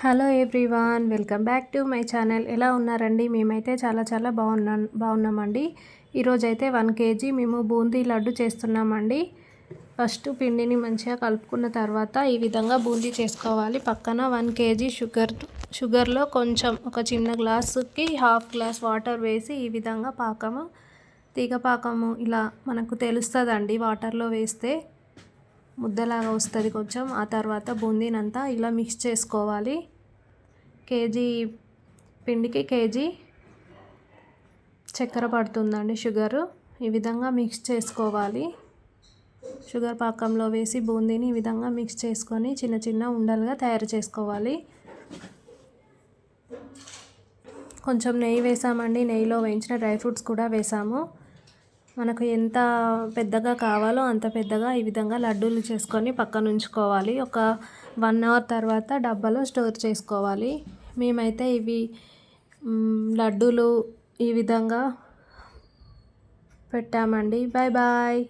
Hello everyone, welcome back to my channel. ఎలా ఉన్నారండి? మేమైతే చాలా బాగున్నామండి. ఈరోజైతే 1 కేజీ మేము బూందీ లడ్డు చేస్తున్నామండి. ఫస్ట్ పిండిని మంచిగా కలుపుకున్న తర్వాత ఈ విధంగా బూందీ చేసుకోవాలి. పక్కన 1 కేజీ షుగర్లో కొంచెం ఒక చిన్న గ్లాసుకి హాఫ్ గ్లాస్ వాటర్ వేసి ఈ విధంగా తీగ పాకము ఇలా మనకు తెలుస్తుందండి. వాటర్లో వేస్తే ముద్దలాగా వస్తుంది కొంచెం. ఆ తర్వాత బూందీనంతా ఇలా మిక్స్ చేసుకోవాలి. కేజీ పిండికి కేజీ చక్కెర పడుతుందండి షుగరు. ఈ విధంగా మిక్స్ చేసుకోవాలి. షుగర్ పాకంలో వేసి బూందీని ఈ విధంగా మిక్స్ చేసుకొని చిన్న చిన్న ఉండలుగా తయారు చేసుకోవాలి. కొంచెం నెయ్యి వేసామండి. నెయ్యిలో వేయించిన డ్రై ఫ్రూట్స్ కూడా వేసాము. మనకు ఎంత పెద్దగా కావాలో అంత పెద్దగా ఈ విధంగా లడ్డూలు చేసుకొని పక్కన ఉంచుకోవాలి. ఒక 1 అవర్ తర్వాత డబ్బాలో స్టోర్ చేసుకోవాలి. మేమైతే ఇవి లడ్డూలు ఈ విధంగా పెట్టామండి. Bye bye.